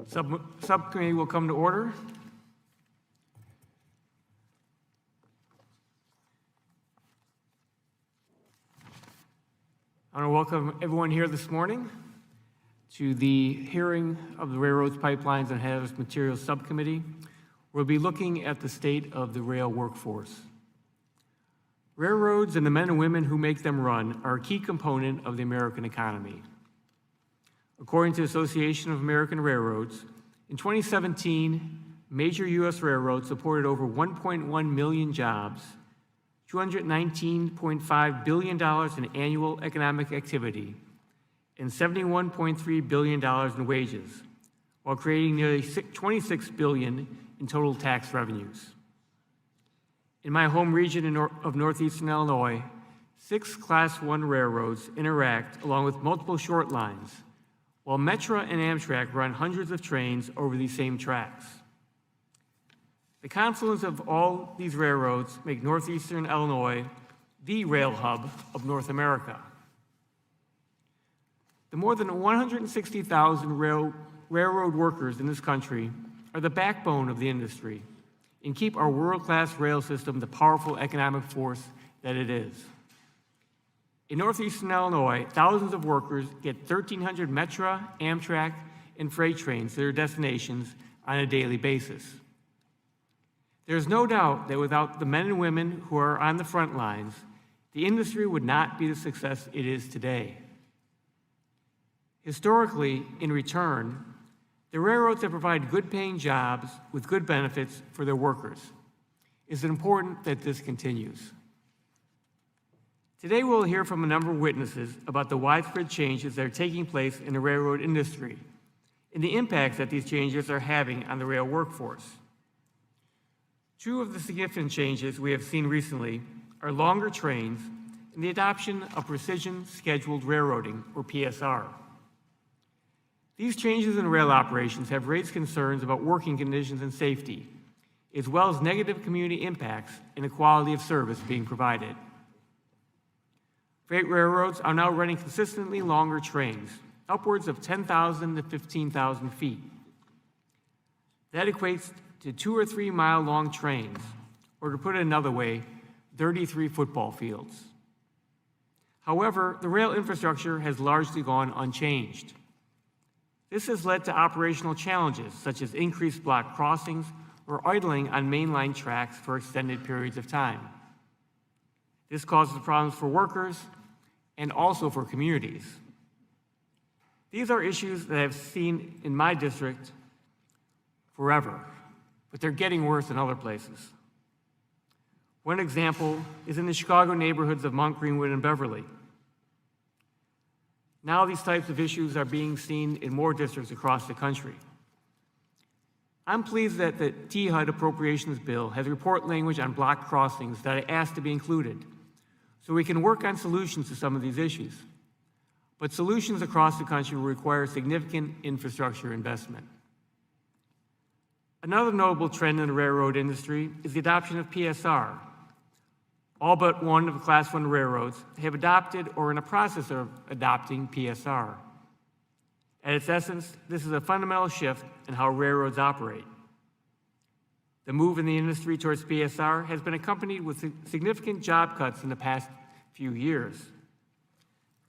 Subcommittee will come to order. I want to welcome everyone here this morning to the hearing of the Railroads, Pipelines, and Hazardous Materials Subcommittee. We'll be looking at the state of the rail workforce. Railroads and the men and women who make them run are a key component of the American economy. According to the Association of American Railroads, in 2017, major U.S. railroads supported over 1.1 million jobs, $219.5 billion in annual economic activity, and $71.3 billion in wages, while creating nearly $26 billion in total tax revenues. In my home region of northeastern Illinois, 6 Class I railroads interact along with multiple short lines, while Metra and Amtrak run hundreds of trains over these same tracks. The confluence of all these railroads make northeastern Illinois the rail hub of North America. The more than 160,000 railroad workers in this country are the backbone of the industry and keep our world-class rail system the powerful economic force that it is. In northeastern Illinois, thousands of workers get 1,300 Metra, Amtrak, and freight trains to their destinations on a daily basis. There's no doubt that without the men and women who are on the front lines, the industry would not be the success it is today. Historically, in return, the railroads that provide good-paying jobs with good benefits for their workers. It's important that this continues. Today, we'll hear from a number of witnesses about the widespread changes that are taking place in the railroad industry and the impacts that these changes are having on the rail workforce. Two of the significant changes we have seen recently are longer trains and the adoption of precision scheduled railroading, or PSR. These changes in rail operations have raised concerns about working conditions and safety, as well as negative community impacts and the quality of service being provided. Freight railroads are now running consistently longer trains, upwards of 10,000 to 15,000 feet. That equates to 2 or 3 mile long trains, or to put it another way, 33 football fields. However, the rail infrastructure has largely gone unchanged. This has led to operational challenges such as increased block crossings or idling on mainline tracks for extended periods of time. This causes problems for workers and also for communities. These are issues that I've seen in my district forever, but they're getting worse in other places. One example is in the Chicago neighborhoods of Mount Greenwood and Beverly. Now these types of issues are being seen in more districts across the country. I'm pleased that the THUD appropriations bill has report language on block crossings that I asked to be included, so we can work on solutions to some of these issues. But solutions across the country will require significant infrastructure investment. Another notable trend in the railroad industry is the adoption of PSR. All but one of the Class I railroads have adopted or are in the process of adopting PSR. At its essence, this is a fundamental shift in how railroads operate. The move in the industry towards PSR has been accompanied with significant job cuts in the past few years.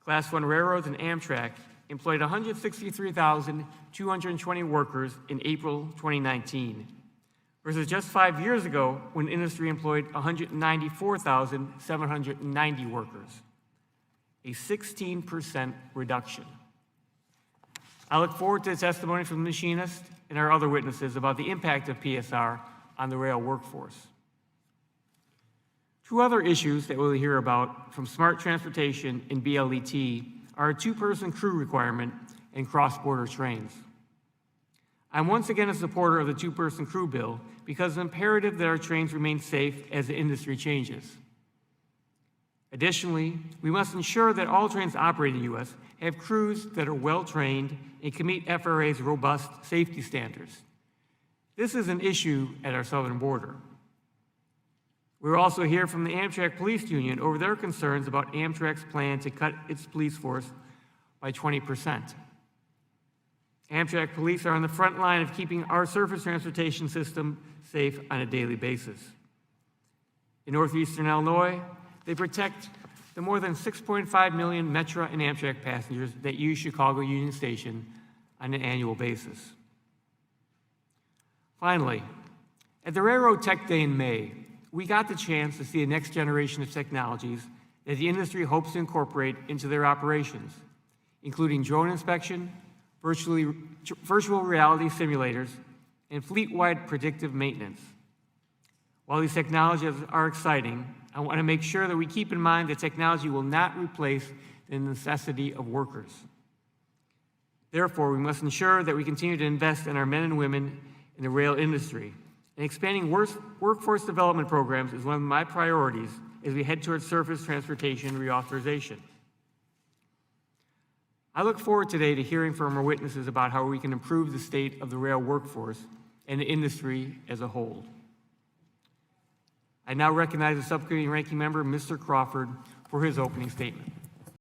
Class I railroads and Amtrak employed 163,220 workers in April 2019, versus just 5 years ago when industry employed 194,790 workers, a 16% reduction. I look forward to the testimony from the machinist and our other witnesses about the impact of PSR on the rail workforce. Two other issues that we'll hear about from Smart Transportation and BLET are a 2-person crew requirement and cross-border trains. I'm once again a supporter of the 2-person crew bill because it's imperative that our trains remain safe as the industry changes. Additionally, we must ensure that all trains operating in the U.S. have crews that are well-trained and can meet FRA's robust safety standards. This is an issue at our southern border. We'll also hear from the Amtrak Police Union over their concerns about Amtrak's plan to cut its police force by 20%. Amtrak police are on the front line of keeping our surface transportation system safe on a daily basis. In northeastern Illinois, they protect the more than 6.5 million Metra and Amtrak passengers that use Chicago Union Station on an annual basis. Finally, at the Railroad Tech Day in May, we got the chance to see the next generation of technologies that the industry hopes to incorporate into their operations, including drone inspection, virtual reality simulators, and fleet-wide predictive maintenance. While these technologies are exciting, I want to make sure that we keep in mind that technology will not replace the necessity of workers. Therefore, we must ensure that we continue to invest in our men and women in the rail industry. And expanding workforce development programs is one of my priorities as we head towards surface transportation reauthorization. I look forward today to hearing from our witnesses about how we can improve the state of the rail workforce and the industry as a whole. I now recognize the subcommittee ranking member, Mr. Crawford, for his opening statement.